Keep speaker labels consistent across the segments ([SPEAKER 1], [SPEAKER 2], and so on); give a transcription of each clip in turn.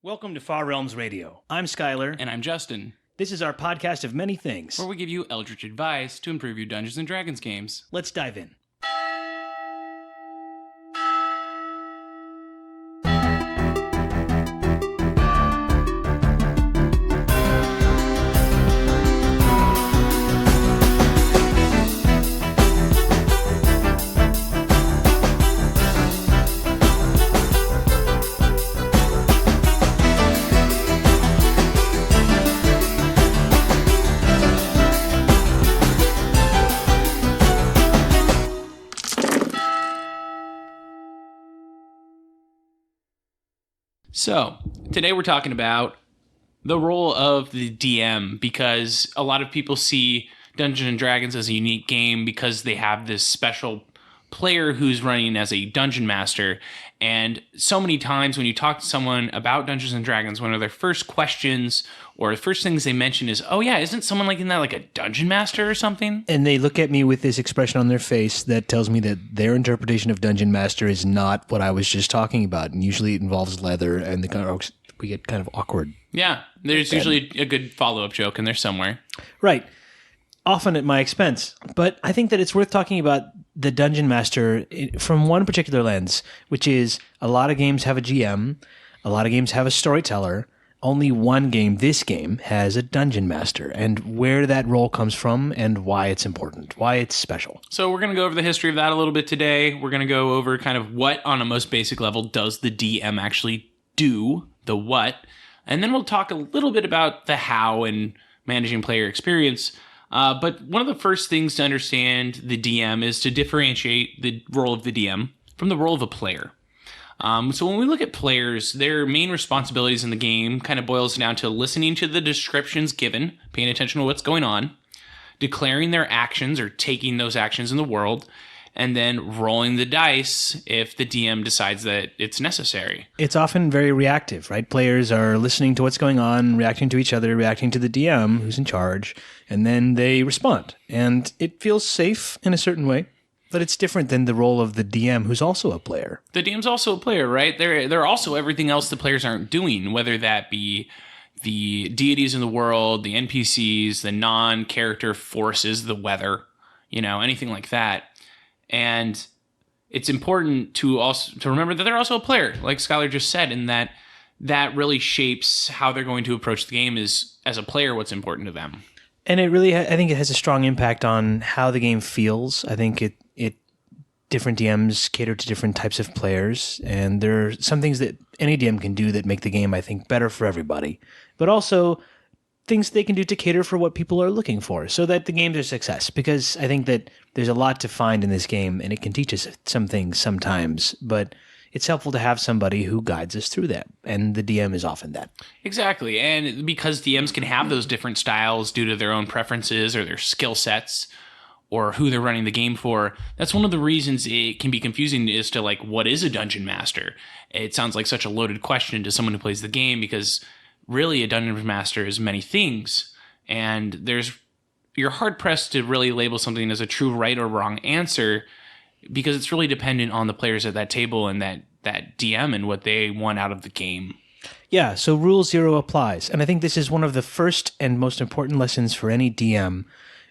[SPEAKER 1] Welcome to Far Realms Radio. I'm Skylar.
[SPEAKER 2] And I'm Justin,
[SPEAKER 1] This is our podcast of many things.
[SPEAKER 2] where we give you eldritch advice to improve your Dungeons & Dragons games.
[SPEAKER 1] Let's dive in.
[SPEAKER 2] So, today we're talking about the role of the DM, because a lot of people see Dungeons & Dragons as a unique game because they have this special player who's running as a dungeon master. And so many times when you talk to someone about Dungeons & Dragons, one of their first questions or the first things they mention is, oh yeah, isn't someone like in that like a dungeon master or something?
[SPEAKER 1] And they look at me with this expression on their face that tells me that their interpretation of Dungeon Master is not what I was just talking about. And usually it involves leather and we get kind of awkward.
[SPEAKER 2] Yeah, there's usually a good follow-up joke in there somewhere.
[SPEAKER 1] Right. Often at my expense. But I think that it's worth talking about the Dungeon Master from one particular lens, which is a lot of games have a GM, a lot of games have a storyteller. Only one game, this game, has a Dungeon Master, and where that role comes from and why it's important, why it's special.
[SPEAKER 2] So we're going to go over the history of that a little bit today. We're going to go over kind of what, on a most basic level, does the DM actually do, the what, and then we'll talk a little bit about the how and managing player experience. But one of the first things to understand the DM is to differentiate the role of the DM from the role of a player. So when we look at players, their main responsibilities in the game kind of boils down to listening to the descriptions given, paying attention to what's going on, declaring their actions or taking those actions in the world, and then rolling the dice if the DM decides that it's necessary.
[SPEAKER 1] It's often very reactive, right? Players are listening to what's going on, reacting to each other, reacting to the DM who's in charge, and then they respond. And it feels safe in a certain way. But it's different than the role of the DM, who's also a player.
[SPEAKER 2] The DM's also a player, right? They're also everything else the players aren't doing, whether that be the deities in the world, the NPCs, the non-character forces, the weather, anything like that. And it's important to remember that they're also a player, like Skylar just said, and that really shapes how they're going to approach the game is, as a player, what's important to them.
[SPEAKER 1] And it really, I think it has a strong impact on how the game feels. I think different DMs cater to different types of players, and there are some things that any DM can do that make the game, I think, better for everybody. But also things they can do to cater for what people are looking for so that the game's a success. Because I think that there's a lot to find in this game, and it can teach us some things sometimes, but it's helpful to have somebody who guides us through that, and the DM is often that.
[SPEAKER 2] Exactly, and because DMs can have those different styles due to their own preferences or their skill sets, or who they're running the game for, that's one of the reasons it can be confusing as to, like, what is a dungeon master? It sounds like such a loaded question to someone who plays the game, because really a dungeon master is many things, and you're hard-pressed to really label something as a true right or wrong answer, because it's really dependent on the players at that table and that DM and what they want out of the game.
[SPEAKER 1] Yeah, so Rule 0 applies, and I think this is one of the first and most important lessons for any DM,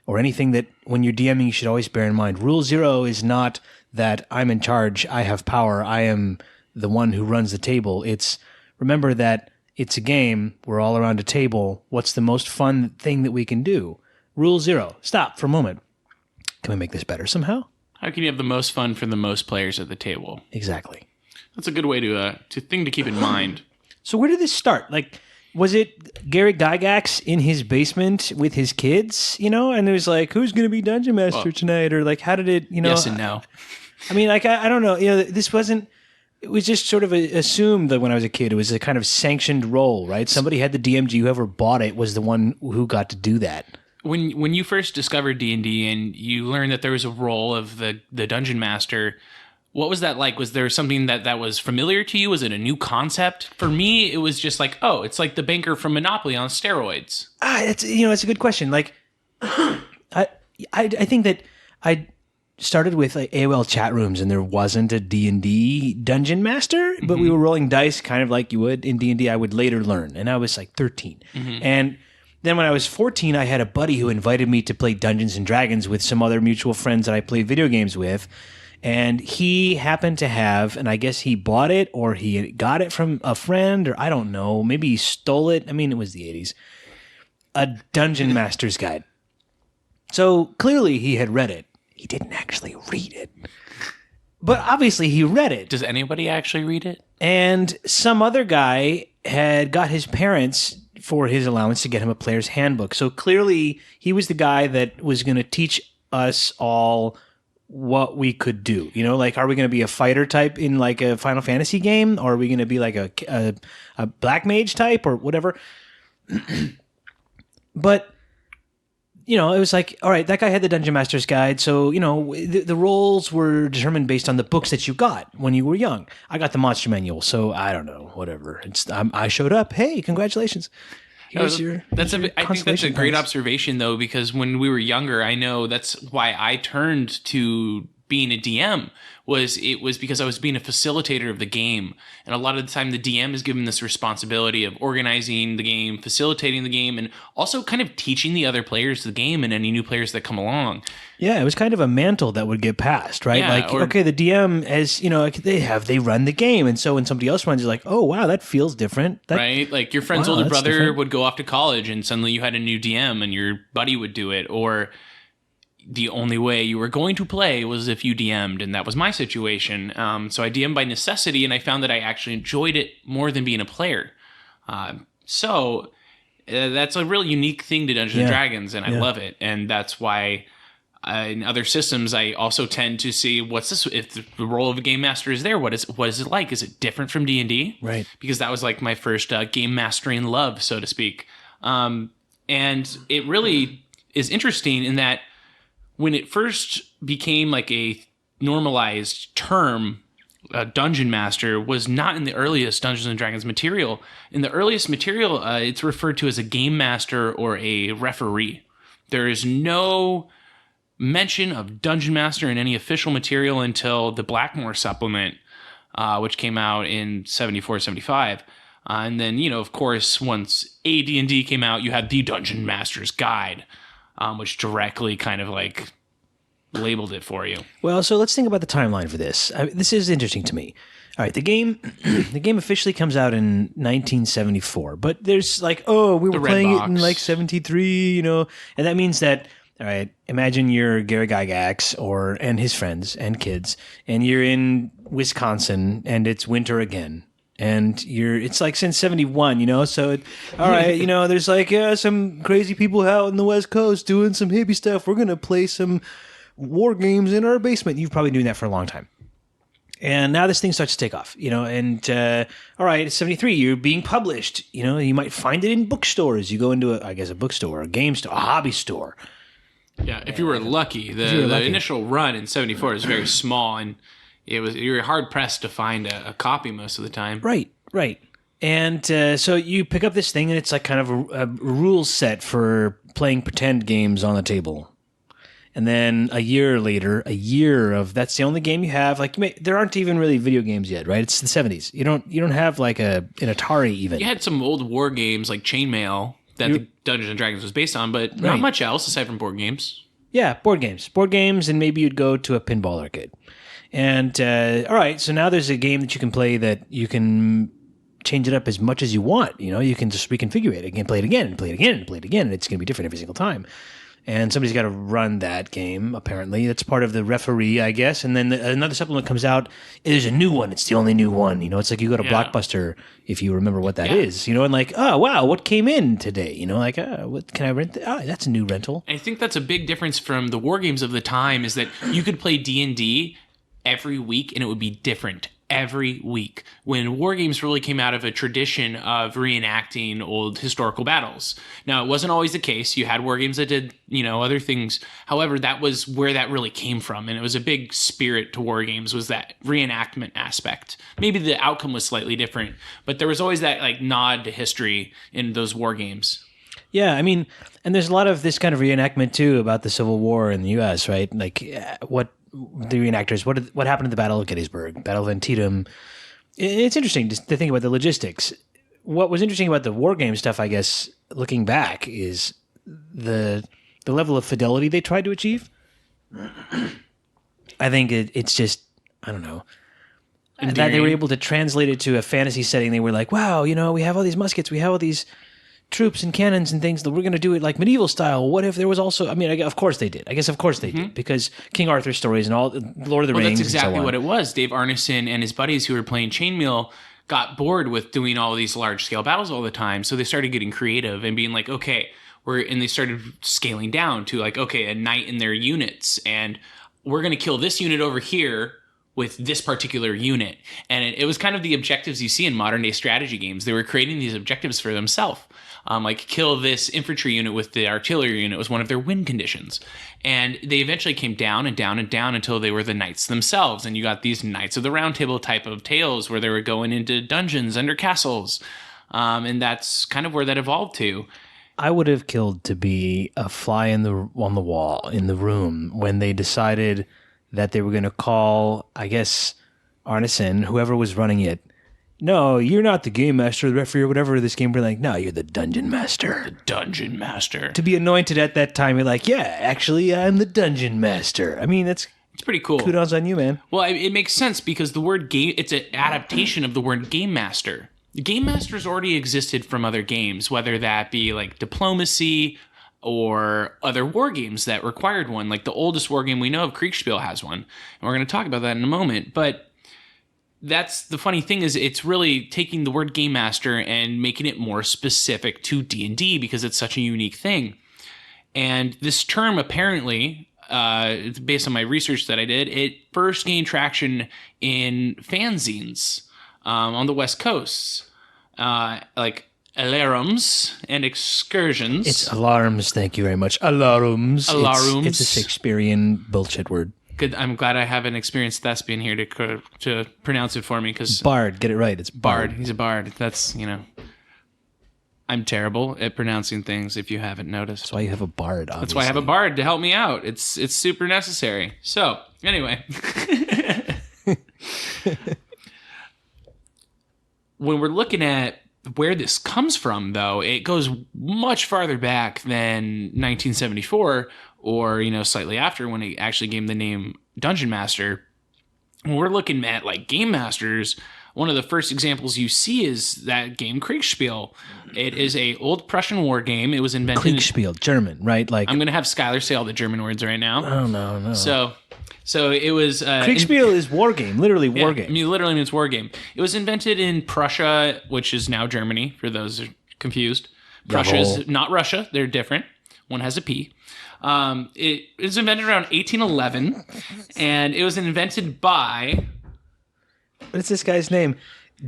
[SPEAKER 1] or anything that when you're DMing you should always bear in mind. Rule 0 is not that I'm in charge, I have power, I am the one who runs the table. It's remember that it's a game, we're all around a table, what's the most fun thing that we can do? Rule 0, stop for a moment. Can we make this better somehow?
[SPEAKER 2] How can you have the most fun for the most players at the table?
[SPEAKER 1] Exactly.
[SPEAKER 2] That's a good way to keep in mind.
[SPEAKER 1] So where did this start? Like, was it Gary Gygax in his basement with his kids, and it was like, who's going to be Dungeon Master tonight? Or like, how did it,
[SPEAKER 2] Yes and no.
[SPEAKER 1] I mean, like, I don't know. This wasn't, it was just sort of assumed that when I was a kid, it was a kind of sanctioned role, right? Somebody had the DMG, whoever bought it was the one who got to do that.
[SPEAKER 2] When you first discovered D&D and you learned that there was a role of the Dungeon Master, what was that like? Was there something that was familiar to you? Was it a new concept? For me, it was just like, oh, it's like the banker from Monopoly on steroids.
[SPEAKER 1] It's a good question. Like, I think that started with like AOL chat rooms, and there wasn't a D&D dungeon master, but we were rolling dice kind of like you would in D&D. I would later learn, and I was like 13. And then when I was 14, I had a buddy who invited me to play Dungeons and Dragons with some other mutual friends that I played video games with. And he happened to have, and I guess he bought it or he got it from a friend, or I don't know, maybe he stole it. I mean, it was the 80s. A Dungeon Master's Guide. So clearly he had read it. He didn't actually read it. But obviously he read it.
[SPEAKER 2] Does anybody actually read it?
[SPEAKER 1] And some other guy had got his parents for his allowance to get him a player's handbook. So clearly he was the guy that was going to teach us all what we could do. You know, like, are we going to be a fighter type in like a Final Fantasy game? Or are we going to be like a black mage type or whatever? But, you know, it was like, all right, that guy had the Dungeon Master's Guide. So, you know, the roles were determined based on the books that you got when you were young. I got the Monster Manual, so I don't know, whatever. I showed up. Hey, congratulations. Here's your
[SPEAKER 2] I think that's a great observation, though, because when we were younger, I know that's why I turned to being a DM. It was because I was being a facilitator of the game. And a lot of the time the DM is given this responsibility of organizing the game, facilitating the game, and also kind of teaching the other players the game and any new players that come along.
[SPEAKER 1] Yeah, it was kind of a mantle that would get passed, right?
[SPEAKER 2] Yeah,
[SPEAKER 1] like, okay, the DM as, you know, like they run the game. And so when somebody else runs, you're like, oh, wow, that feels different.
[SPEAKER 2] Right? Like your friend's older brother would go off to college and suddenly you had a new DM and your buddy would do it. Or the only way you were going to play was if you DM'd, and that was my situation. So I DM'd by necessity, and I found that I actually enjoyed it more than being a player. So that's a really unique thing to Dungeons and Dragons, and I love it. And that's why in other systems, I also tend to see what's this. If the role of a game master is there, what is it like? Is it different from D&D?
[SPEAKER 1] Right.
[SPEAKER 2] Because that was like my first game mastering love, so to speak. And it really is interesting in that when it first became like a normalized term, Dungeon Master was not in the earliest Dungeons and Dragons material. In the earliest material, it's referred to as a game master or a referee. There is no mention of Dungeon Master in any official material until the Blackmore supplement, which came out in 74, 75. And then, you know, of course, once AD&D came out, you had the Dungeon Master's Guide, which directly kind of like labeled it for you.
[SPEAKER 1] Well, so let's think about the timeline for this. This is interesting to me. All right, the game officially comes out in 1974, but there's like, oh, we were playing it in like 73, you know, and that means that, all right, imagine you're Gary Gygax and his friends and kids, and you're in Wisconsin, and it's winter again. And it's like since 71, you know, so all right, you know, there's like some crazy people out in the West Coast doing some hippie stuff. We're going to play some war games in our basement. You've probably been doing that for a long time. And now this thing starts to take off, you know, and all right, it's 73, you're being published, you know, you might find it in bookstores. You go into a bookstore, a game store, a hobby store.
[SPEAKER 2] Yeah, if you were lucky. The initial run in 74 is very small, and you were hard pressed to find a copy most of the time.
[SPEAKER 1] Right. And so you pick up this thing, and it's like kind of a rules set for playing pretend games on the table. And then a year later, that's the only game you have. Like there aren't even really video games yet, right? It's the 70s. You don't have like an Atari even.
[SPEAKER 2] You had some old war games like Chainmail that the Dungeons and Dragons was based on, but not much else aside from board games.
[SPEAKER 1] Yeah, board games, and maybe you'd go to a pinball arcade. And all right, so now there's a game that you can play that you can change it up as much as you want. You know, you can just reconfigure it. You can play it again and play it again and play it again, and it's going to be different every single time. And somebody's got to run that game, apparently. That's part of the referee, I guess. And then another supplement comes out. There's a new one. It's the only new one. You know, it's like you go to Blockbuster, if you remember what that is. You know, and like, oh, wow, what came in today? You know, like, what can I rent? That's a new rental.
[SPEAKER 2] I think that's a big difference from the war games of the time is that you could play D&D every week, and it would be different every week. When war games really came out of a tradition of reenacting old historical battles. Now, it wasn't always the case. You had war games that did, you know, other things. However, that was where that really came from, and it was a big spirit to war games was that reenactment aspect. Maybe the outcome was slightly different, but there was always that like nod to history in those war games.
[SPEAKER 1] Yeah, I mean, and there's a lot of this kind of reenactment too about the Civil War in the U.S., right? Like what the reenactors, what happened at the Battle of Gettysburg, Battle of Antietam. It's interesting to think about the logistics. What was interesting about the war game stuff, I guess, looking back, is the level of fidelity they tried to achieve. I think it's just, I don't know, that they were able to translate it to a fantasy setting. They were like, wow, we have all these muskets, we have all these troops and cannons and things, that we're going to do it like medieval style. What if there was also, of course they did. I guess of course they did, because King Arthur stories and all, Lord of the Rings.
[SPEAKER 2] That's exactly what it was. Dave Arneson and his buddies who were playing Chainmail got bored with doing all these large scale battles all the time. So they started getting creative and being like, okay, and they started scaling down to like, okay, a knight in their units, and we're going to kill this unit over here with this particular unit. And it was kind of the objectives you see in modern day strategy games. They were creating these objectives for themselves. Like kill this infantry unit with the artillery unit was one of their win conditions. And they eventually came down and down and down until they were the knights themselves. And you got these Knights of the Round Table type of tales where they were going into dungeons under castles. And that's kind of where that evolved to.
[SPEAKER 1] I would have killed to be a fly on the wall in the room when they decided that they were going to call, I guess, Arneson, whoever was running it. No, you're not the game master, the referee, or whatever of this game. We're like, no, you're the dungeon master.
[SPEAKER 2] The dungeon master.
[SPEAKER 1] To be anointed at that time, you're like, yeah, actually, I'm the dungeon master. I mean, it's
[SPEAKER 2] pretty cool.
[SPEAKER 1] Kudos on you, man.
[SPEAKER 2] Well, it makes sense because the word game, it's an adaptation of the word game master. Game masters already existed from other games, whether that be like diplomacy or other war games that required one. Like the oldest war game we know of, Kriegspiel, has one. And we're going to talk about that in a moment. But that's the funny thing, is it's really taking the word game master and making it more specific to D&D because it's such a unique thing. And this term apparently, based on my research that I did, it first gained traction in fanzines on the West Coast, like alarums and excursions.
[SPEAKER 1] It's alarms, thank you very much. Alarums.
[SPEAKER 2] Alarums.
[SPEAKER 1] It's a Shakespearean bullshit word.
[SPEAKER 2] Good. I'm glad I have an experienced thespian here to pronounce it for me, because
[SPEAKER 1] Bard, get it right. It's
[SPEAKER 2] Bard. He's a bard. That's, I'm terrible at pronouncing things, if you haven't noticed.
[SPEAKER 1] That's why you have a bard, obviously.
[SPEAKER 2] That's why I have a bard to help me out. It's super necessary. So, anyway. When we're looking at where this comes from, though, it goes much farther back than 1974 or, slightly after, when it actually gave the name Dungeon Master. When we're looking at, like, Game Masters, one of the first examples you see is that game Kriegspiel. It is a old Prussian war game. It was invented...
[SPEAKER 1] Kriegspiel, German, right? Like,
[SPEAKER 2] I'm going to have Skylar say all the German words right now.
[SPEAKER 1] Oh, no.
[SPEAKER 2] So it was...
[SPEAKER 1] Kriegspiel is war game, literally war game.
[SPEAKER 2] I mean, literally means war game. It was invented in Prussia, which is now Germany, for those who are confused. Prussia is not Russia. They're different. One has a P. It was invented around 1811, and it was invented by...
[SPEAKER 1] What's this guy's name?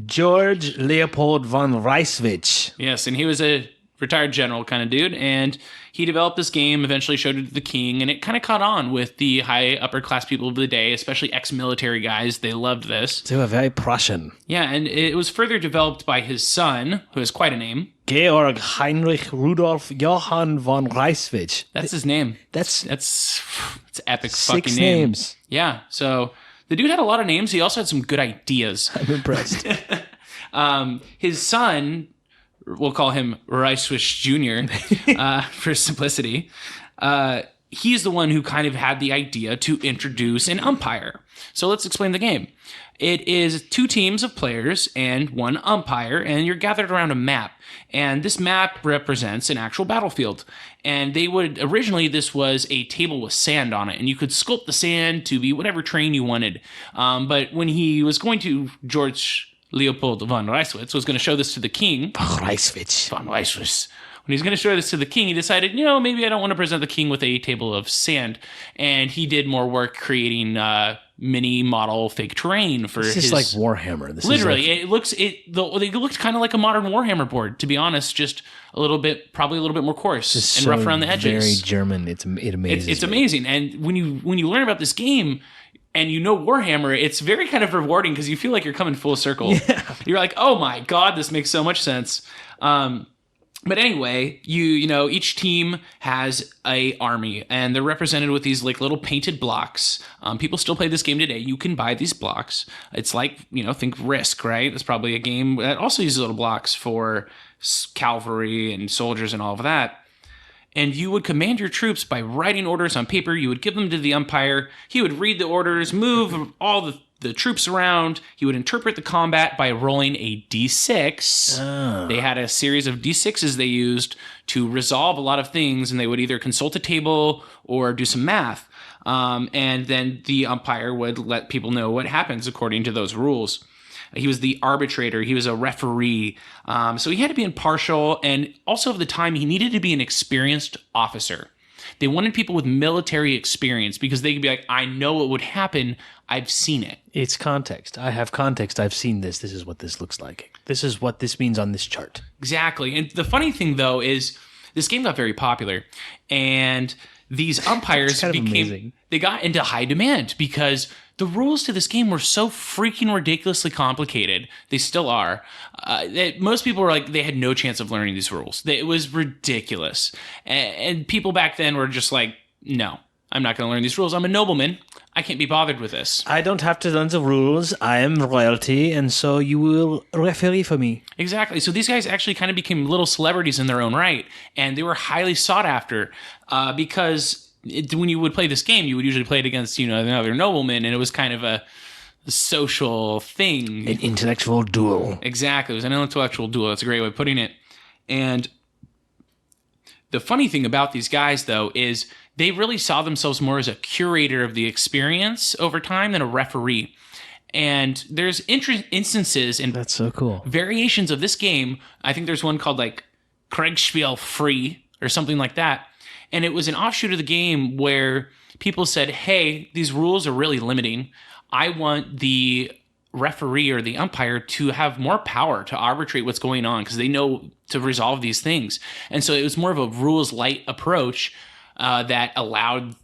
[SPEAKER 1] George Leopold von Reiswich.
[SPEAKER 2] Yes, and he was a retired general kind of dude, and he developed this game, eventually showed it to the king, and it kind of caught on with the high upper class people of the day, especially ex-military guys. They loved this.
[SPEAKER 1] They were very Prussian.
[SPEAKER 2] Yeah, and it was further developed by his son, who has quite a name.
[SPEAKER 1] Georg Heinrich Rudolf Johann von Reiswich.
[SPEAKER 2] That's his name.
[SPEAKER 1] That's
[SPEAKER 2] epic fucking name.
[SPEAKER 1] 6 names.
[SPEAKER 2] Yeah, so the dude had a lot of names. He also had some good ideas.
[SPEAKER 1] I'm impressed.
[SPEAKER 2] His son, we'll call him Reiswich Jr. For simplicity. He's the one who kind of had the idea to introduce an umpire. So let's explain the game. It is 2 teams of players and 1 umpire, and you're gathered around a map. And this map represents an actual battlefield. And originally this was a table with sand on it, and you could sculpt the sand to be whatever terrain you wanted. But when he was going to, George Leopold von Reiswich was going to show this to the king.
[SPEAKER 1] Von Reiswich.
[SPEAKER 2] When he's going to show this to the king, he decided, maybe I don't want to present the king with a table of sand. And he did more work creating mini model fake terrain for his...
[SPEAKER 1] This is like Warhammer.
[SPEAKER 2] Literally, it looked kind of like a modern Warhammer board, to be honest, just probably a little bit more coarse and rough around the edges.
[SPEAKER 1] Very German. It amazes
[SPEAKER 2] It's
[SPEAKER 1] me.
[SPEAKER 2] amazing. And when you learn about this game and you know Warhammer, it's very kind of rewarding because you feel like you're coming full circle.
[SPEAKER 1] Yeah.
[SPEAKER 2] You're like, oh my God, this makes so much sense. But anyway, you know, each team has a army, and they're represented with these like little painted blocks. People still play this game today. You can buy these blocks. It's like, you know, think Risk, right? It's probably a game that also uses little blocks for cavalry and soldiers and all of that. And you would command your troops by writing orders on paper. You would give them to the umpire. He would read the orders, move all the troops around. He would interpret the combat by rolling a d6. Oh. They had a series of d6s they used to resolve a lot of things, and they would either consult a table or do some math. And then the umpire would let people know what happens according to those rules. He was the arbitrator. He was a referee. So he had to be impartial. And also at the time, he needed to be an experienced officer. They wanted people with military experience because they could be like, I know what would happen. I've seen it.
[SPEAKER 1] It's context. I have context. I've seen this. This is what this looks like. This is what this means on this chart.
[SPEAKER 2] Exactly. And the funny thing, though, is this game got very popular. And these umpires they got into high demand because the rules to this game were so freaking ridiculously complicated. They still are. That most people were like, they had no chance of learning these rules. It was ridiculous. And people back then were just like, no, I'm not going to learn these rules. I'm a nobleman. I can't be bothered with this.
[SPEAKER 1] I don't have to learn the rules. I am royalty, and so you will referee for me.
[SPEAKER 2] Exactly. So these guys actually kind of became little celebrities in their own right, and they were highly sought after because when you would play this game, you would usually play it against, you know, another nobleman, and it was kind of a social thing.
[SPEAKER 1] An intellectual duel.
[SPEAKER 2] Exactly. It was an intellectual duel. That's a great way of putting it. And the funny thing about these guys, though, is they really saw themselves more as a curator of the experience over time than a referee. And there's instances and
[SPEAKER 1] that's so cool.
[SPEAKER 2] Variations of this game. I think there's one called like Kriegspiel Free or something like that. And it was an offshoot of the game where people said, hey, these rules are really limiting. I want the referee or the umpire to have more power to arbitrate what's going on because they know to resolve these things. And so it was more of a rules light approach that allowed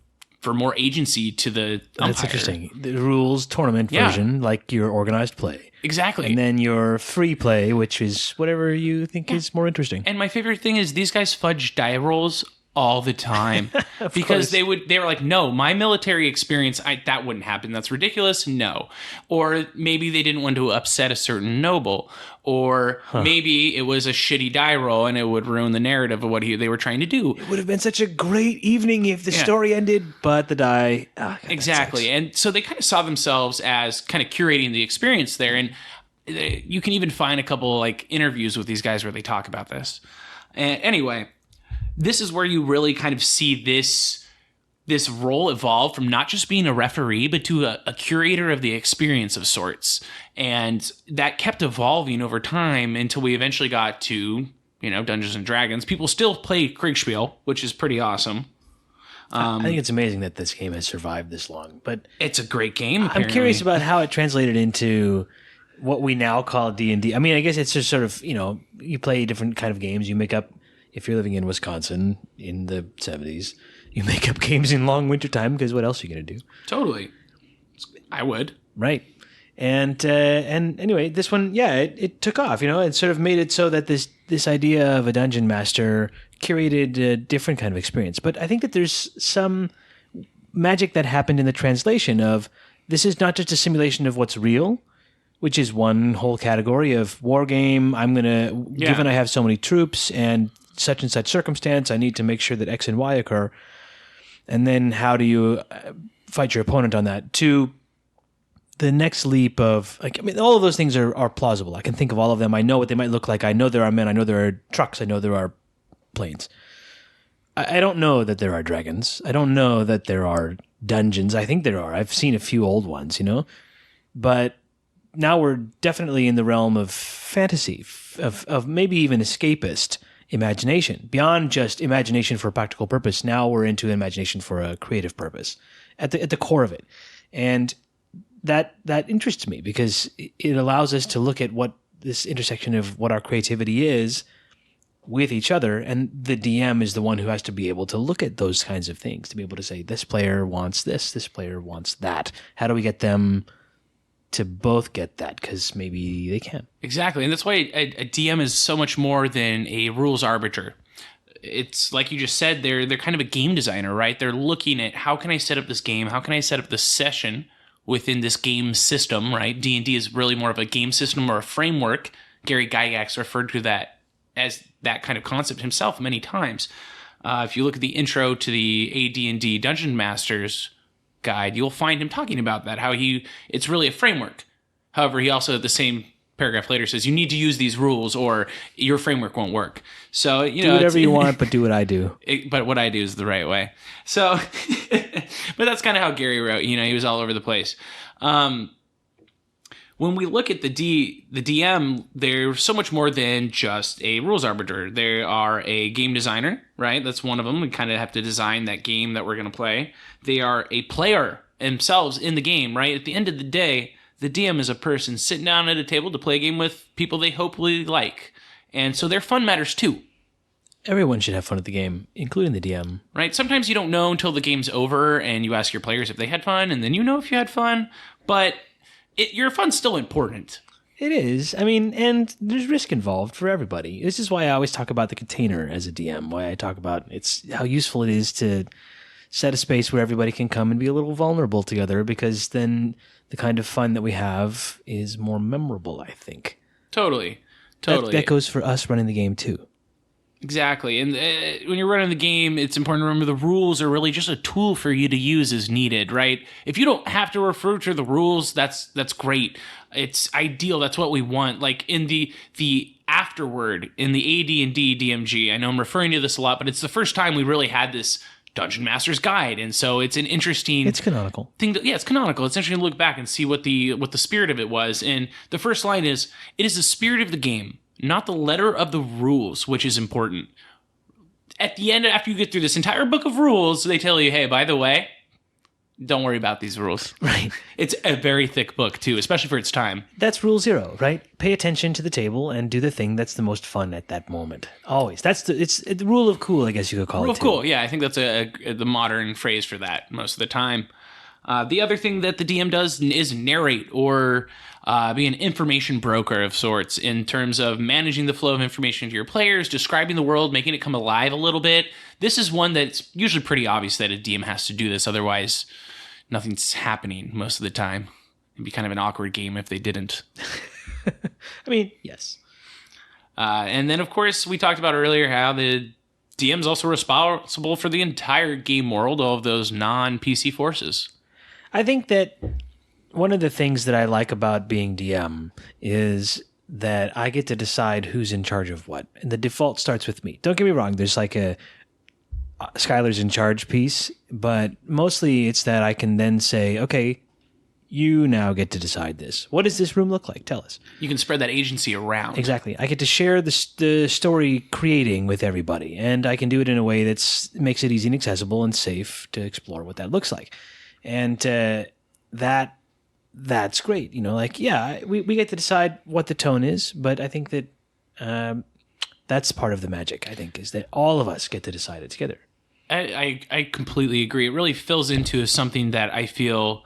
[SPEAKER 2] for more agency to the umpire.
[SPEAKER 1] That's interesting. The rules tournament version, like your organized play.
[SPEAKER 2] Exactly.
[SPEAKER 1] And then your free play, which is whatever you think is more interesting.
[SPEAKER 2] And my favorite thing is these guys fudge die rolls all the time because they were like, no, my military experience, that wouldn't happen. That's ridiculous. No. Or maybe they didn't want to upset a certain noble, or maybe it was a shitty die roll and it would ruin the narrative of what they were trying to do.
[SPEAKER 1] It would have been such a great evening if the story ended, but the die.
[SPEAKER 2] Exactly. And so they kind of saw themselves as kind of curating the experience there. And you can even find a couple like interviews with these guys where they talk about this. And anyway, this is where you really kind of see this role evolve from not just being a referee, but to a curator of the experience of sorts. And that kept evolving over time until we eventually got to, you know, Dungeons and Dragons. People still play Kriegspiel, which is pretty awesome.
[SPEAKER 1] I think it's amazing that this game has survived this long, but
[SPEAKER 2] it's a great game.
[SPEAKER 1] Apparently. I'm curious about how it translated into what we now call D&D. I mean, I guess it's just sort of, you know, you play different kind of games. You make up, if you're living in Wisconsin in the 70s, you make up games in long wintertime because what else are you going to do?
[SPEAKER 2] Totally. I would.
[SPEAKER 1] Right. And anyway, this one, it took off, you know, it sort of made it so that this idea of a dungeon master curated a different kind of experience. But I think that there's some magic that happened in the translation of this is not just a simulation of what's real, which is one whole category of war game. I'm going to, given I have so many troops and such circumstance, I need to make sure that X and Y occur. And then how do you fight your opponent on that? To the next leap of, like, I mean, all of those things are plausible. I can think of all of them. I know what they might look like. I know there are men. I know there are trucks. I know there are planes. I don't know that there are dragons. I don't know that there are dungeons. I think there are. I've seen a few old ones, you know? But now we're definitely in the realm of fantasy, of maybe even escapist imagination. Beyond just imagination for a practical purpose, now we're into imagination for a creative purpose at the core of it. And that interests me because it allows us to look at what this intersection of what our creativity is with each other, and the DM is the one who has to be able to look at those kinds of things, to be able to say, this player wants this player wants that. How do we get them to both get that because maybe they can.
[SPEAKER 2] Exactly. And that's why a DM is so much more than a rules arbiter. It's like you just said, they're kind of a game designer, right? They're looking at how can I set up this game? How can I set up this session within this game system, right? D&D is really more of a game system or a framework. Gary Gygax referred to that as that kind of concept himself many times. If you look at the intro to the AD&D Dungeon Masters guide, you'll find him talking about that, how it's really a framework. However, he also at the same paragraph later says you need to use these rules or your framework won't work. So,
[SPEAKER 1] do whatever you want, but do what I do.
[SPEAKER 2] But what I do is the right way. So, but that's kind of how Gary wrote. He was all over the place. When we look at the DM, they're so much more than just a rules arbiter. They are a game designer, right? That's one of them. We kind of have to design that game that we're going to play. They are a player themselves in the game, right? At the end of the day, the DM is a person sitting down at a table to play a game with people they hopefully like. And so their fun matters too.
[SPEAKER 1] Everyone should have fun at the game, including the DM.
[SPEAKER 2] Right? Sometimes you don't know until the game's over and you ask your players if they had fun, and then you know if you had fun. But your fun's still important.
[SPEAKER 1] It is. I mean, and there's risk involved for everybody. This is why I always talk about the container as a DM, why I talk about how useful it is to set a space where everybody can come and be a little vulnerable together, because then the kind of fun that we have is more memorable, I think.
[SPEAKER 2] Totally.
[SPEAKER 1] That goes for us running the game, too.
[SPEAKER 2] Exactly. And when you're running the game, it's important to remember the rules are really just a tool for you to use as needed, right? If you don't have to refer to the rules, that's great. It's ideal. That's what we want. Like in the afterword, in the AD&D DMG, I know I'm referring to this a lot, but it's the first time we really had this Dungeon Master's Guide, and so it's an interesting...
[SPEAKER 1] It's canonical.
[SPEAKER 2] It's canonical. It's interesting to look back and see what the spirit of it was. And the first line is, "It is the spirit of the game, not the letter of the rules, which is important." At the end, after you get through this entire book of rules, they tell you, hey, by the way, don't worry about these rules.
[SPEAKER 1] Right.
[SPEAKER 2] It's a very thick book, too, especially for its time.
[SPEAKER 1] That's rule 0, right? Pay attention to the table and do the thing that's the most fun at that moment. Always. It's the rule of cool, I guess you could call it.
[SPEAKER 2] Rule of cool, yeah. I think that's the modern phrase for that most of the time. The other thing that the DM does is narrate or be an information broker of sorts in terms of managing the flow of information to your players, describing the world, making it come alive a little bit. This is one that's usually pretty obvious that a DM has to do this. Otherwise, nothing's happening most of the time. It'd be kind of an awkward game if they didn't.
[SPEAKER 1] I mean, yes.
[SPEAKER 2] And then, of course, we talked about earlier how the DM's also responsible for the entire game world, all of those non-PC forces.
[SPEAKER 1] I think that one of the things that I like about being DM is that I get to decide who's in charge of what. And the default starts with me. Don't get me wrong. There's like a Skylar's in charge piece, but mostly it's that I can then say, okay, you now get to decide this. What does this room look like? Tell us.
[SPEAKER 2] You can spread that agency around.
[SPEAKER 1] Exactly. I get to share the story creating with everybody, and I can do it in a way that makes it easy and accessible and safe to explore what that looks like. And that's great. We get to decide what the tone is, but I think that that's part of the magic, I think, is that all of us get to decide it together.
[SPEAKER 2] I completely agree. It really fills into something that I feel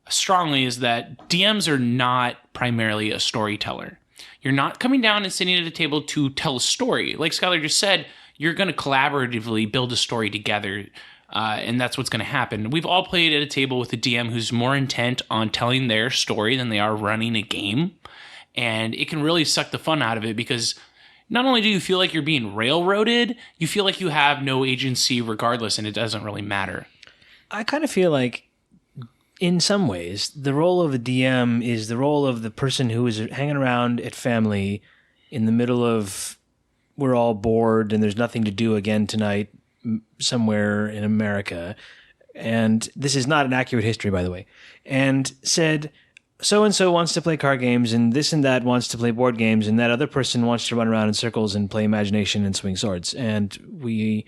[SPEAKER 2] strongly is that DMs are not primarily a storyteller. You're not coming down and sitting at a table to tell a story. Like Skylar just said, you're going to collaboratively build a story together, and that's what's going to happen. We've all played at a table with a DM who's more intent on telling their story than they are running a game, and it can really suck the fun out of it because not only do you feel like you're being railroaded, you feel like you have no agency regardless, and it doesn't really matter. I
[SPEAKER 1] kind of feel like, in some ways, the role of a DM is the role of the person who is hanging around at family in the middle of, we're all bored and there's nothing to do again tonight somewhere in America. And this is not an accurate history, by the way. And said, so-and-so wants to play card games, and this and that wants to play board games, and that other person wants to run around in circles and play imagination and swing swords. And we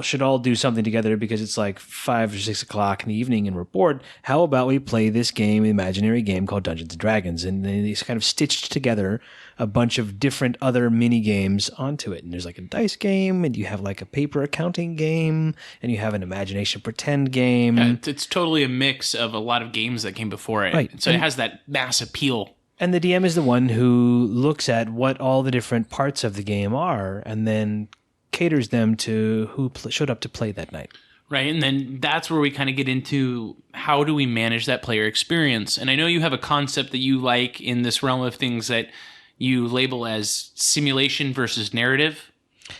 [SPEAKER 1] should all do something together because it's like 5 or 6 o'clock in the evening and we're bored. How about we play this game, imaginary game called Dungeons and Dragons? And they kind of stitched together a bunch of different other mini games onto it. And there's like a dice game, and you have like a paper accounting game, and you have an imagination pretend game.
[SPEAKER 2] Yeah, it's totally a mix of a lot of games that came before it.
[SPEAKER 1] Right.
[SPEAKER 2] So it has that mass appeal.
[SPEAKER 1] And the DM is the one who looks at what all the different parts of the game are and then caters them to who showed up to play that night.
[SPEAKER 2] Right, and then that's where we kind of get into how do we manage that player experience. And I know you have a concept that you like in this realm of things that you label as simulation versus narrative.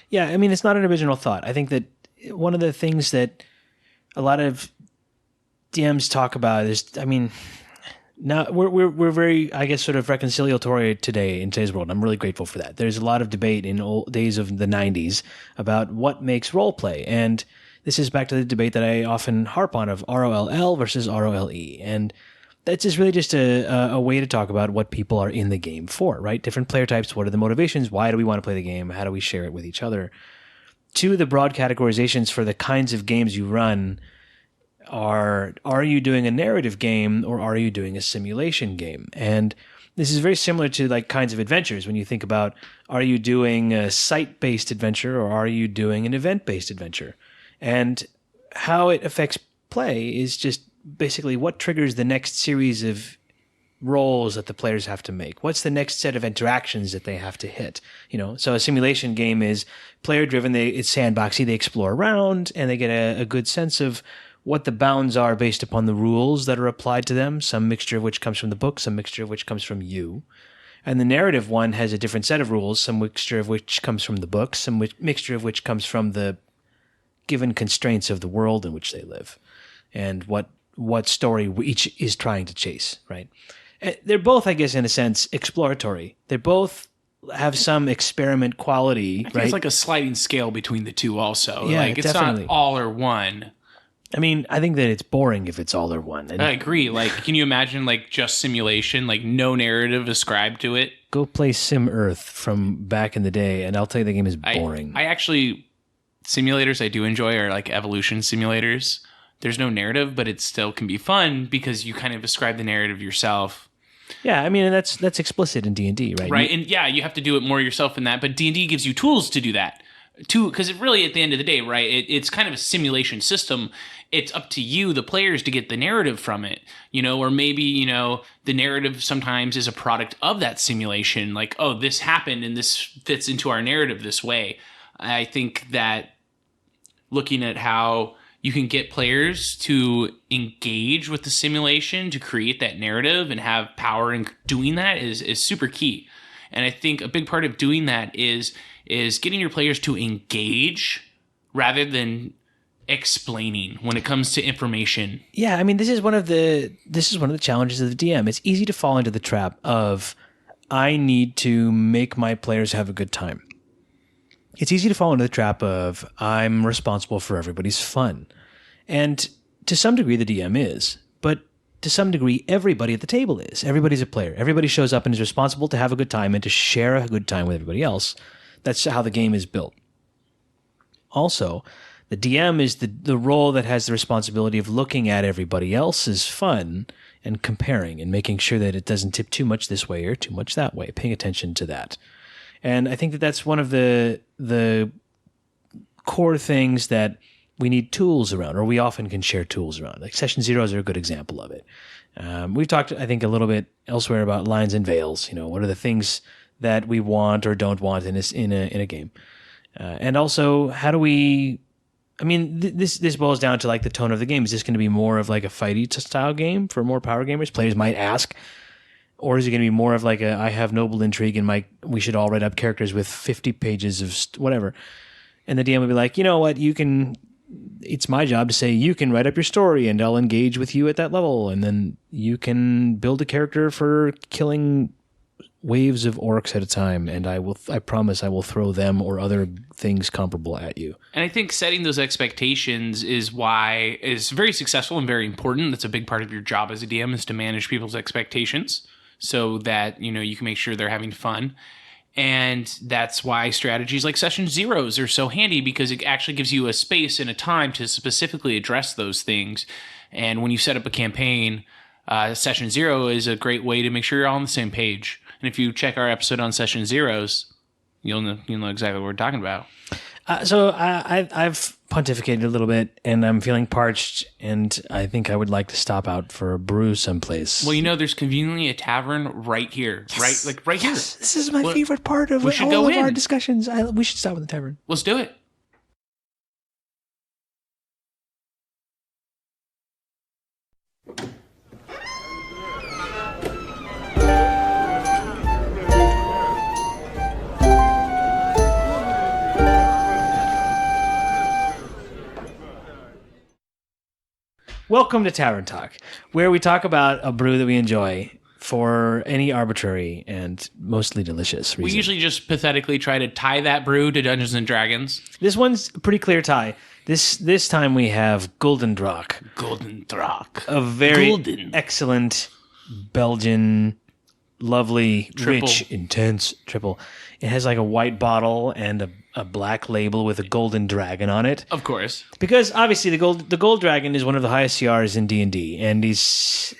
[SPEAKER 1] Yeah, I mean, it's not an original thought. I think that one of the things that a lot of DMs talk about is, I mean, now we're very, I guess, sort of reconciliatory today in today's world. I'm really grateful for that. There's a lot of debate in old days of the 90s about what makes role play. And this is back to the debate that I often harp on of ROLL versus ROLE. And that's just really just a way to talk about what people are in the game for, right? Different player types. What are the motivations? Why do we want to play the game? How do we share it with each other? Two of the broad categorizations for the kinds of games you run are you doing a narrative game or are you doing a simulation game? And this is very similar to like kinds of adventures when you think about, are you doing a site-based adventure or are you doing an event-based adventure? And how it affects play is just basically what triggers the next series of rolls that the players have to make. What's the next set of interactions that they have to hit? So a simulation game is player-driven. It's sandboxy. They explore around and they get a good sense of what the bounds are based upon the rules that are applied to them, some mixture of which comes from the book, some mixture of which comes from you. And the narrative one has a different set of rules, some mixture of which comes from the book, some mixture of which comes from the given constraints of the world in which they live and what story each is trying to chase, right? They're both, I guess, in a sense, exploratory. They both have some experiment quality, right?
[SPEAKER 2] It's like a sliding scale between the two also.
[SPEAKER 1] Yeah,
[SPEAKER 2] like it's
[SPEAKER 1] definitely.
[SPEAKER 2] not all or one.
[SPEAKER 1] I mean, I think that it's boring if it's all or one. And
[SPEAKER 2] I agree. Like, can you imagine like just simulation, like no narrative ascribed to it?
[SPEAKER 1] go play Sim Earth from back in the day, and I'll tell you the game is boring.
[SPEAKER 2] I actually, simulators I do enjoy are like evolution simulators. There's no narrative, but it still can be fun because you kind of ascribe the narrative yourself.
[SPEAKER 1] Yeah, I mean, and that's explicit in D&D, right?
[SPEAKER 2] Right, and yeah, you have to do it more yourself in that, but D&D gives you tools to do that. Because it really, at the end of the day, right, it's kind of a simulation system. It's up to you, the players, to get the narrative from it, or maybe, the narrative sometimes is a product of that simulation. Like, oh, this happened and this fits into our narrative this way. I think that looking at how you can get players to engage with the simulation to create that narrative and have power in doing that is super key. And I think a big part of doing that is getting your players to engage rather than explaining when it comes to information.
[SPEAKER 1] Yeah, I mean, this is one of the challenges of the DM. It's easy to fall into the trap of I need to make my players have a good time. It's easy to fall into the trap of I'm responsible for everybody's fun. And to some degree, the DM is. But to some degree, everybody at the table is. Everybody's a player. Everybody shows up and is responsible to have a good time and to share a good time with everybody else. That's how the game is built. Also, the DM is the role that has the responsibility of looking at everybody else's fun and comparing and making sure that it doesn't tip too much this way or too much that way, paying attention to that. And I think that that's one of the core things that we need tools around, or we often can share tools around. Like Session Zeros are a good example of it. We've talked, I think, a little bit elsewhere about lines and veils. What are the things that we want or don't want in a game, and also how do we? I mean, this boils down to like the tone of the game. Is this going to be more of like a fighty style game for more power gamers? Players might ask. Or is it going to be more of like I have noble intrigue and we should all write up characters with 50 pages of whatever. And the DM would be like, you know what, it's my job to say you can write up your story and I'll engage with you at that level. And then you can build a character for killing waves of orcs at a time. And I promise I will throw them or other things comparable at you.
[SPEAKER 2] And I think setting those expectations is very successful and very important. That's a big part of your job as a DM, is to manage people's expectations, so that, you can make sure they're having fun. And that's why strategies like session zeros are so handy, because it actually gives you a space and a time to specifically address those things. And when you set up a campaign, session zero is a great way to make sure you're all on the same page. And if you check our episode on session zeros, you'll know exactly what we're talking about.
[SPEAKER 1] So I've pontificated a little bit, and I'm feeling parched, and I think I would like to stop out for a brew someplace.
[SPEAKER 2] Well, there's conveniently a tavern right here.
[SPEAKER 1] Yes.
[SPEAKER 2] Right here.
[SPEAKER 1] This is my favorite part of all of our discussions. We should stop at the tavern.
[SPEAKER 2] Let's do it.
[SPEAKER 1] Welcome to Tavern Talk, where we talk about a brew that we enjoy for any arbitrary and mostly delicious reason.
[SPEAKER 2] We usually just pathetically try to tie that brew to Dungeons and Dragons.
[SPEAKER 1] This one's a pretty clear tie. This time we have Gulden Draak.
[SPEAKER 2] Gulden Draak.
[SPEAKER 1] A very excellent Belgian, lovely,
[SPEAKER 2] Triple.
[SPEAKER 1] rich, intense triple. It has like a white bottle and a black label with a golden dragon on it.
[SPEAKER 2] Of course.
[SPEAKER 1] Because obviously the gold dragon is one of the highest CRs in D&D, and he's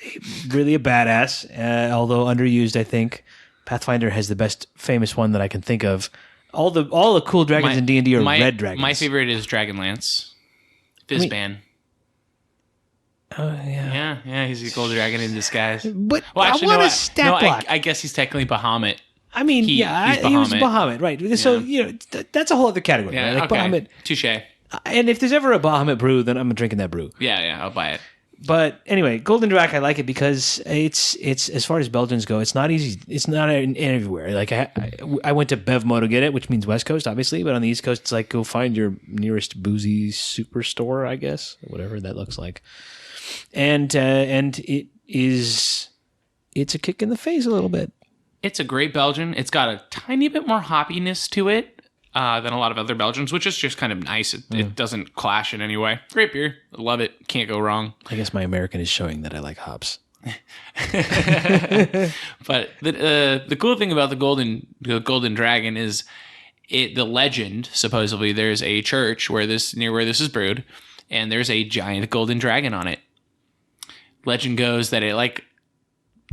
[SPEAKER 1] really a badass, although underused, I think. Pathfinder has the best famous one that I can think of. All the cool dragons in D&D are red dragons.
[SPEAKER 2] My favorite is Dragonlance. Fizzban.
[SPEAKER 1] Oh, yeah.
[SPEAKER 2] Yeah, he's a gold dragon in disguise.
[SPEAKER 1] But I want a stat block.
[SPEAKER 2] I guess he's technically Bahamut.
[SPEAKER 1] I mean, he was Bahamut, right? So, that's a whole other category.
[SPEAKER 2] Yeah,
[SPEAKER 1] right? Like
[SPEAKER 2] okay.
[SPEAKER 1] Bahamut.
[SPEAKER 2] Touche.
[SPEAKER 1] And if there's ever a Bahamut brew, then I'm drinking that brew.
[SPEAKER 2] Yeah, I'll buy it.
[SPEAKER 1] But anyway, Gulden Draak, I like it because it's as far as Belgians go, it's not easy. It's not everywhere. Like I went to Bevmo to get it, which means West Coast, obviously. But on the East Coast, it's like go find your nearest boozy superstore, I guess, whatever that looks like. And it's a kick in the face a little bit.
[SPEAKER 2] It's a great Belgian. It's got a tiny bit more hoppiness to it than a lot of other Belgians, which is just kind of nice. It doesn't clash in any way. Great beer. Love it. Can't go wrong.
[SPEAKER 1] I guess my American is showing that I like hops.
[SPEAKER 2] But the cool thing about the Golden Dragon is the legend. Supposedly, there's a church near where this is brewed, and there's a giant golden dragon on it. Legend goes that it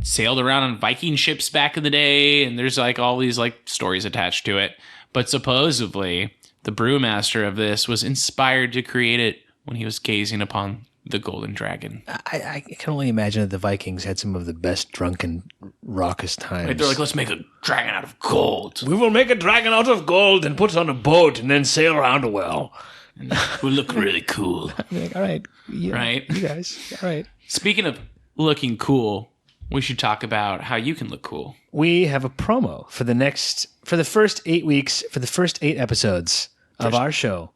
[SPEAKER 2] sailed around on Viking ships back in the day, and there's all these stories attached to it. But supposedly, the brewmaster of this was inspired to create it when he was gazing upon the golden dragon.
[SPEAKER 1] I can only imagine that the Vikings had some of the best drunken, raucous times.
[SPEAKER 2] Right, they're like, let's make a dragon out of gold.
[SPEAKER 1] We will make a dragon out of gold and put it on a boat and then sail around a well.
[SPEAKER 2] And we'll look really cool.
[SPEAKER 1] All right. Yeah,
[SPEAKER 2] right?
[SPEAKER 1] You guys. All right.
[SPEAKER 2] Speaking of looking cool, we should talk about how you can look cool.
[SPEAKER 1] We have a promo for the first 8 weeks, for the first 8 episodes of our show.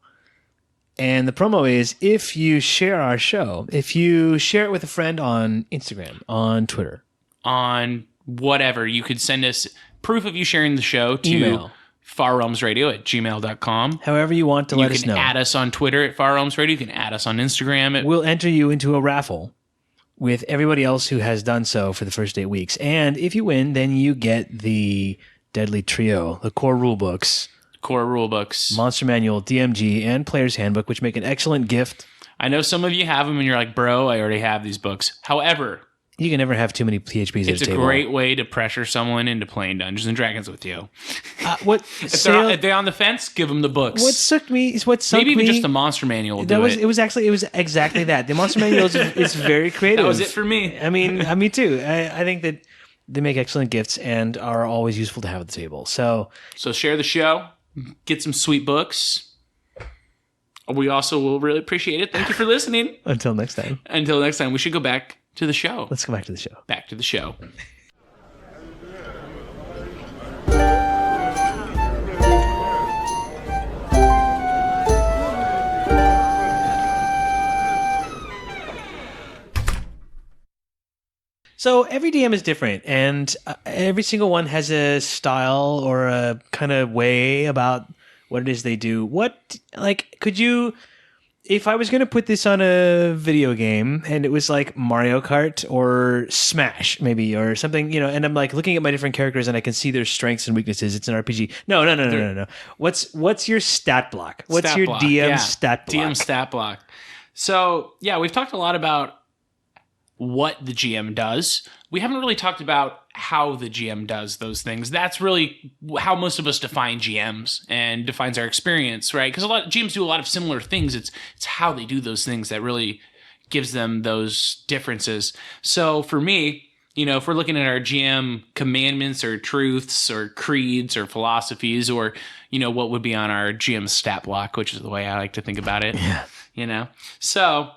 [SPEAKER 1] And the promo is, if you share our show, if you share it with a friend on Instagram, on Twitter,
[SPEAKER 2] on whatever, you could send us proof of you sharing the show to
[SPEAKER 1] email
[SPEAKER 2] farrealmsradio@gmail.com.
[SPEAKER 1] However you want to let us know.
[SPEAKER 2] You can add us on Twitter at farrealmsradio. You can add us on Instagram.
[SPEAKER 1] We'll enter you into a raffle with everybody else who has done so for the first 8 weeks. And if you win, then you get the Deadly Trio, the core rule books, Monster Manual, DMG, and Player's Handbook, which make an excellent gift.
[SPEAKER 2] I know some of you have them and you're like, bro, I already have these books. However,
[SPEAKER 1] you can never have too many PHPs at a table.
[SPEAKER 2] It's a great way to pressure someone into playing Dungeons and Dragons with you. If they're on the fence, give them the books.
[SPEAKER 1] What sunk me.
[SPEAKER 2] Maybe even just the Monster Manual. It
[SPEAKER 1] was exactly that. The Monster Manual is very creative.
[SPEAKER 2] That was it for me.
[SPEAKER 1] I mean, me too. I think that they make excellent gifts and are always useful to have at the table. So
[SPEAKER 2] share the show. Get some sweet books. We also will really appreciate it. Thank you for listening.
[SPEAKER 1] Until next time,
[SPEAKER 2] we should go back to the show.
[SPEAKER 1] Let's go back to the show.
[SPEAKER 2] Back to the show.
[SPEAKER 1] So every DM is different, and every single one has a style or a kind of way about what it is they do. Could you if I was going to put this on a video game and it was like Mario Kart or Smash maybe or something, and I'm like looking at my different characters and I can see their strengths and weaknesses. It's an RPG. No. What's your stat block? What's your DM stat block?
[SPEAKER 2] DM stat block. So, yeah, we've talked a lot about what the GM does. We haven't really talked about how the GM does those things. That's really how most of us define GMs and defines our experience, right? Because a lot of GMs do a lot of similar things. It's how they do those things that really gives them those differences. So for me, if we're looking at our GM commandments or truths or creeds or philosophies or, what would be on our GM stat block, which is the way I like to think about it.
[SPEAKER 1] Yeah.
[SPEAKER 2] So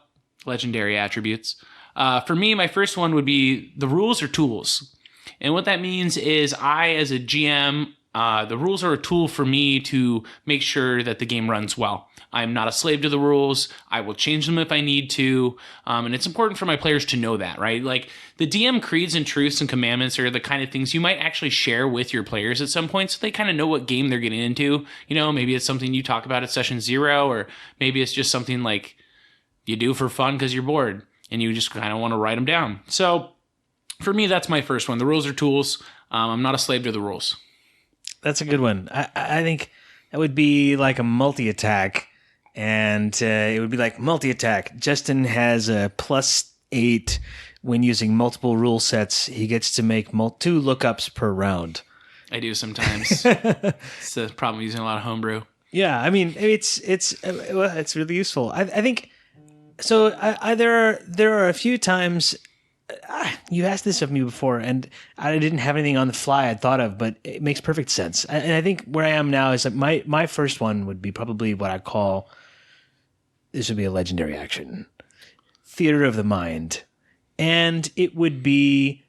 [SPEAKER 2] legendary attributes. For me, my first one would be the rules are tools. And what that means is I, as a GM, the rules are a tool for me to make sure that the game runs well. I'm not a slave to the rules. I will change them if I need to. And it's important for my players to know that, right? Like the DM creeds and truths and commandments are the kind of things you might actually share with your players at some point so they kind of know what game they're getting into. Maybe it's something you talk about at session 0, or maybe it's just something like you do for fun because you're bored and you just kind of want to write them down. So for me, that's my first one. The rules are tools. I'm not a slave to the rules.
[SPEAKER 1] That's a good one. I think that would be like a multi-attack, and it would be like multi-attack. Justin has a +8 when using multiple rule sets. He gets to make 2 lookups per round.
[SPEAKER 2] I do sometimes. It's the problem using a lot of homebrew.
[SPEAKER 1] Yeah, I mean, it's really useful. I think so. There are a few times. You asked this of me before, and I didn't have anything on the fly I'd thought of, but it makes perfect sense. And I think where I am now is that my first one would be probably what I call, this would be a legendary action, theater of the mind. And it would be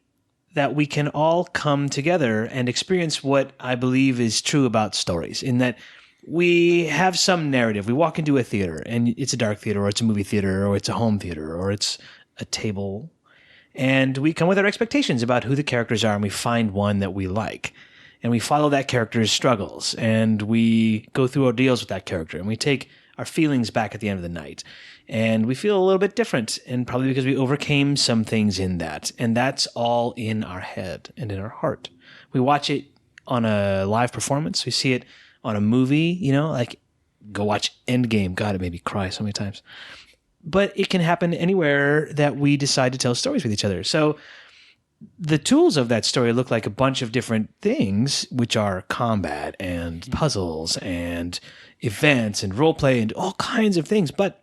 [SPEAKER 1] that we can all come together and experience what I believe is true about stories, in that we have some narrative. We walk into a theater, and it's a dark theater, or it's a movie theater, or it's a home theater, or it's a table. And we come with our expectations about who the characters are, and we find one that we like. And we follow that character's struggles, and we go through ordeals with that character, and we take our feelings back at the end of the night. And we feel a little bit different, and probably because we overcame some things in that. And that's all in our head and in our heart. We watch it on a live performance. We see it on a movie, like go watch Endgame. God, it made me cry so many times. But it can happen anywhere that we decide to tell stories with each other. So the tools of that story look like a bunch of different things, which are combat and puzzles and events and role play and all kinds of things. But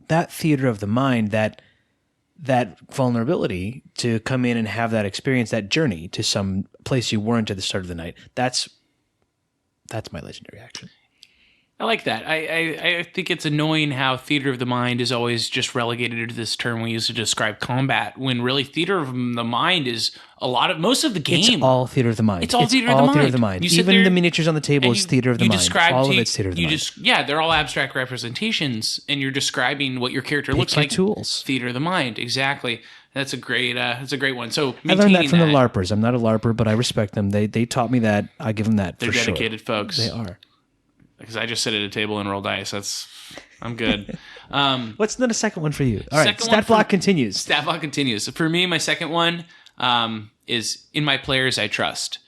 [SPEAKER 1] that theater of the mind, that vulnerability to come in and have that experience, that journey to some place you weren't at the start of the night, that's my legendary action.
[SPEAKER 2] I like that. I think it's annoying how theater of the mind is always just relegated to this term we use to describe combat, when really theater of the mind is most of the game.
[SPEAKER 1] It's all theater of the mind.
[SPEAKER 2] It's all theater of the mind.
[SPEAKER 1] Even the miniatures on the table is theater of the mind. All of it's theater of the mind.
[SPEAKER 2] They're all abstract representations, and you're describing what your character looks like.
[SPEAKER 1] Tools.
[SPEAKER 2] Theater of the mind, exactly. That's a great one. So
[SPEAKER 1] I learned that from the LARPers. I'm not a LARPer, but I respect them. They taught me that. I give them that.
[SPEAKER 2] They're dedicated folks.
[SPEAKER 1] They are.
[SPEAKER 2] Because I just sit at a table and roll dice. I'm good.
[SPEAKER 1] What's the second one for you? All right, stat block continues.
[SPEAKER 2] Stat block continues. So for me, my second one is in my players I trust.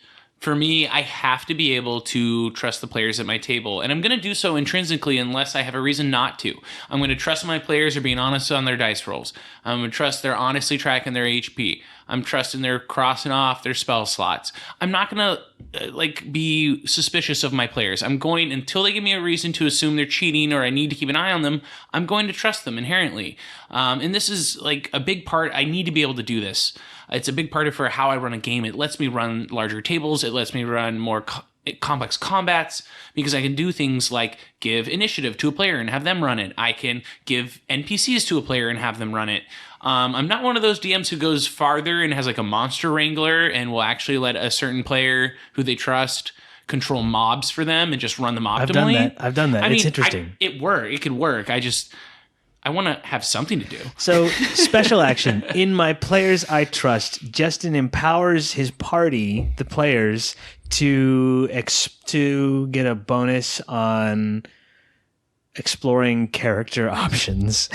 [SPEAKER 2] For me, I have to be able to trust the players at my table. And I'm going to do so intrinsically unless I have a reason not to. I'm going to trust my players are being honest on their dice rolls. I'm going to trust they're honestly tracking their HP. I'm trusting they're crossing off their spell slots. I'm not going to be suspicious of my players. I'm going, until they give me a reason to assume they're cheating or I need to keep an eye on them, I'm going to trust them inherently. And this is a big part. I need to be able to do this. It's a big part of for how I run a game. It lets me run larger tables. It lets me run more complex combats because I can do things like give initiative to a player and have them run it. I can give NPCs to a player and have them run it. I'm not one of those DMs who goes farther and has a monster wrangler and will actually let a certain player who they trust control mobs for them and just run them optimally.
[SPEAKER 1] I've done that. It's interesting.
[SPEAKER 2] It could work. I want to have something to do.
[SPEAKER 1] So, special action. In my players I trust, Justin empowers his party, the players, to get a bonus on exploring character options.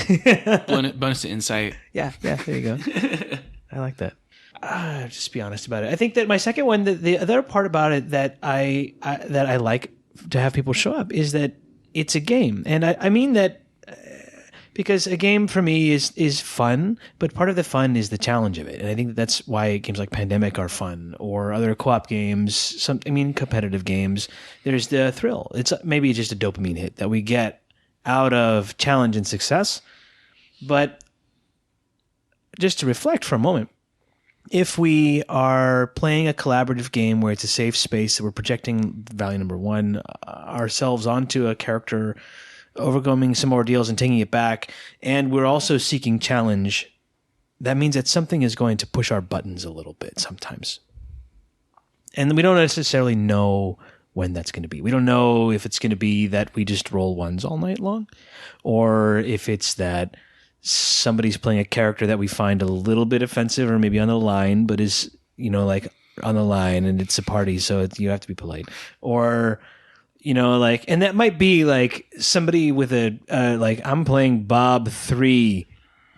[SPEAKER 2] Bonus to insight.
[SPEAKER 1] Yeah, there you go. I like that. Just be honest about it. I think that my second one, the other part about it that I like to have people show up is that it's a game, and I mean that because a game for me is fun, but part of the fun is the challenge of it, and I think that's why games like Pandemic are fun, or other co-op games. Competitive games. There's the thrill. It's maybe just a dopamine hit that we get out of challenge and success, but just to reflect for a moment. If we are playing a collaborative game where it's a safe space that we're projecting value number one, ourselves onto a character, overcoming some ordeals and taking it back, and we're also seeking challenge, that means that something is going to push our buttons a little bit sometimes. And we don't necessarily know when that's going to be. We don't know if it's going to be that we just roll ones all night long, or if it's that somebody's playing a character that we find a little bit offensive or maybe on the line, but is, like on the line and it's a party, so you have to be polite. Or, and that might be like somebody with I'm playing Bob 3.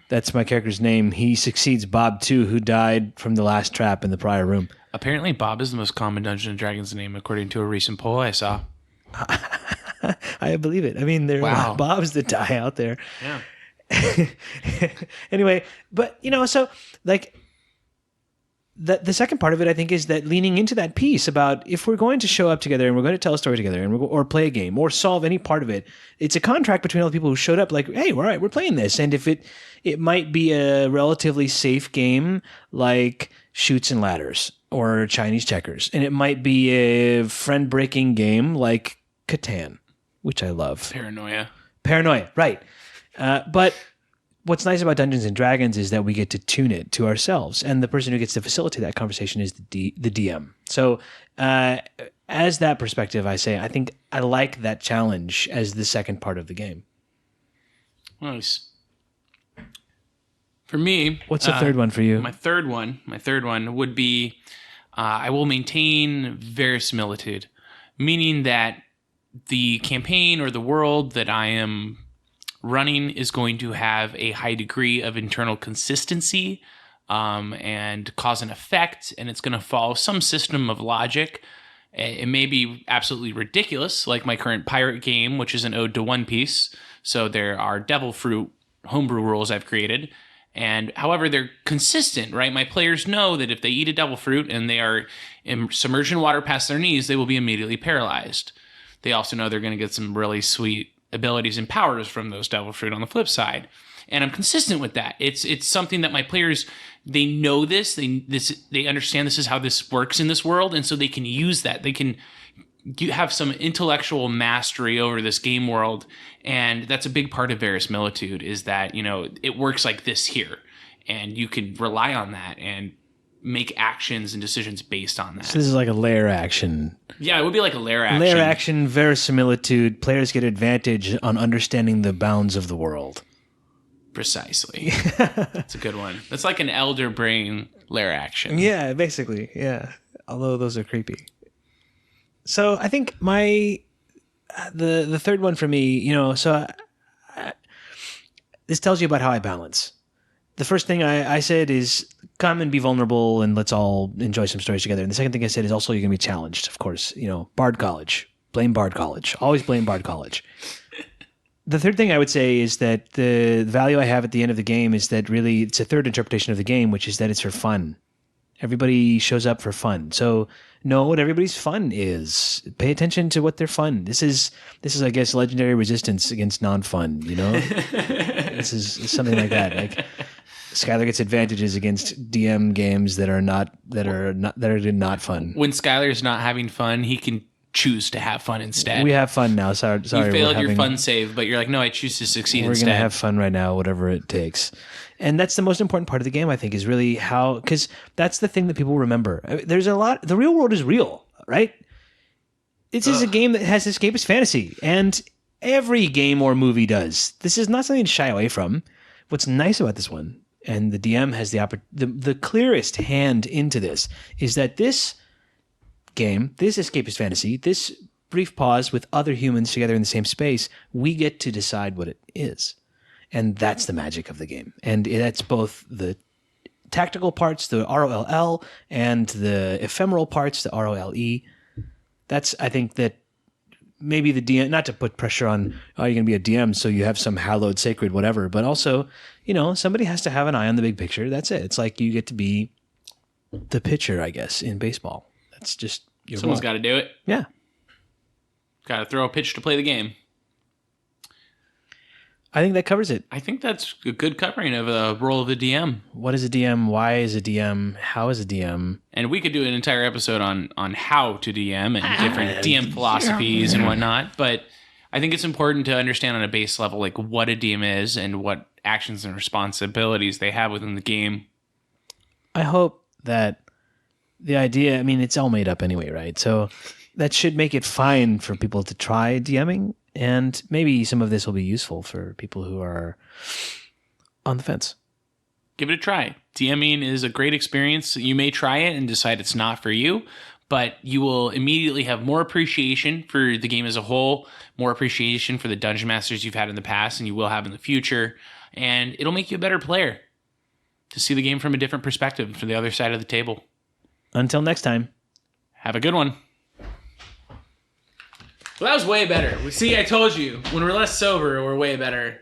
[SPEAKER 1] That's my character's name. He succeeds Bob 2, who died from the last trap in the prior room.
[SPEAKER 2] Apparently Bob is the most common Dungeons & Dragons name, according to a recent poll I saw.
[SPEAKER 1] I believe it. I mean, there are a lot of Bobs that die out there.
[SPEAKER 2] Yeah.
[SPEAKER 1] Anyway, but so like the second part of it, I think, is that leaning into that piece about if we're going to show up together and we're going to tell a story together or play a game or solve any part of it, it's a contract between all the people who showed up. Like, hey, all right, we're playing this, and if it might be a relatively safe game like Chutes and Ladders or Chinese checkers, and it might be a friend breaking game like Catan, which I love. Paranoia, right. But what's nice about Dungeons and Dragons is that we get to tune it to ourselves, and the person who gets to facilitate that conversation is the DM. So, as that perspective, I think I like that challenge as the second part of the game.
[SPEAKER 2] Nice. For me,
[SPEAKER 1] what's the third one for you?
[SPEAKER 2] My third one would be I will maintain verisimilitude, meaning that the campaign or the world that I am running is going to have a high degree of internal consistency and cause and effect, and it's going to follow some system of logic. It may be absolutely ridiculous, like my current pirate game, which is an ode to One Piece. So there are devil fruit homebrew rules I've created, and however, they're consistent, right? My players know that if they eat a devil fruit and they are submerged in water past their knees, they will be immediately paralyzed. They also know they're going to get some really sweet abilities and powers from those devil fruit on the flip side. And I'm consistent with that. It's something that my players, they know this, they understand this is how this works in this world, and so they can use that. They can have some intellectual mastery over this game world, and that's a big part of verisimilitude, is that, it works like this here, and you can rely on that and make actions and decisions based on that.
[SPEAKER 1] So this is like a layer action.
[SPEAKER 2] Yeah, it would be like a layer action.
[SPEAKER 1] Layer action, verisimilitude. Players get advantage on understanding the bounds of the world.
[SPEAKER 2] Precisely. That's a good one. That's like an elder brain layer action.
[SPEAKER 1] Yeah, basically. Yeah. Although those are creepy. So I think the third one for me, this tells you about how I balance. The first thing I said is come and be vulnerable and let's all enjoy some stories together. And the second thing I said is also you're going to be challenged, of course. Bard College. Blame Bard College. Always blame Bard College. The third thing I would say is that the value I have at the end of the game is that really it's a third interpretation of the game, which is that it's for fun. Everybody shows up for fun. So know what everybody's fun is. Pay attention to what their fun. This is I guess legendary resistance against non-fun, This is something like that. Like Skylar gets advantages against DM games that are not fun.
[SPEAKER 2] When Skylar's not having fun, he can choose to have fun instead.
[SPEAKER 1] We have fun now. Sorry,
[SPEAKER 2] you failed your fun save, but you're like, no, I choose to succeed instead.
[SPEAKER 1] We're going to have fun right now, whatever it takes. And that's the most important part of the game, I think, is really how, because that's the thing that people remember. There's a lot, the real world is real, right? This is a game that has escapist fantasy, and every game or movie does. This is not something to shy away from. What's nice about this one, and the DM has the clearest hand into this, is that this game, this escapist fantasy, this brief pause with other humans together in the same space, we get to decide what it is. And that's the magic of the game. And that's both the tactical parts, the ROLL, and the ephemeral parts, the ROLE. That's, I think, that maybe the DM, not to put pressure on, oh, you're going to be a DM, so you have some hallowed, sacred, whatever, but also, somebody has to have an eye on the big picture. That's it. It's like you get to be the pitcher, I guess, in baseball. That's just your
[SPEAKER 2] Someone's
[SPEAKER 1] role.
[SPEAKER 2] got to do it.
[SPEAKER 1] Yeah.
[SPEAKER 2] Got to throw a pitch to play the game.
[SPEAKER 1] I think that covers it.
[SPEAKER 2] I think that's a good covering of the role of the DM.
[SPEAKER 1] What is a DM? Why is a DM? How is a DM?
[SPEAKER 2] And we could do an entire episode on how to DM and different DM philosophies and whatnot. But I think it's important to understand on a base level, like what a DM is and what actions and responsibilities they have within the game.
[SPEAKER 1] I hope that the idea, it's all made up anyway, right? So that should make it fine for people to try DMing. And maybe some of this will be useful for people who are on the fence.
[SPEAKER 2] Give it a try. DMing is a great experience. You may try it and decide it's not for you, but you will immediately have more appreciation for the game as a whole, more appreciation for the dungeon masters you've had in the past and you will have in the future, and it'll make you a better player to see the game from a different perspective, from the other side of the table.
[SPEAKER 1] Until next time.
[SPEAKER 2] Have a good one. Well, that was way better. See, I told you, when we're less sober, we're way better.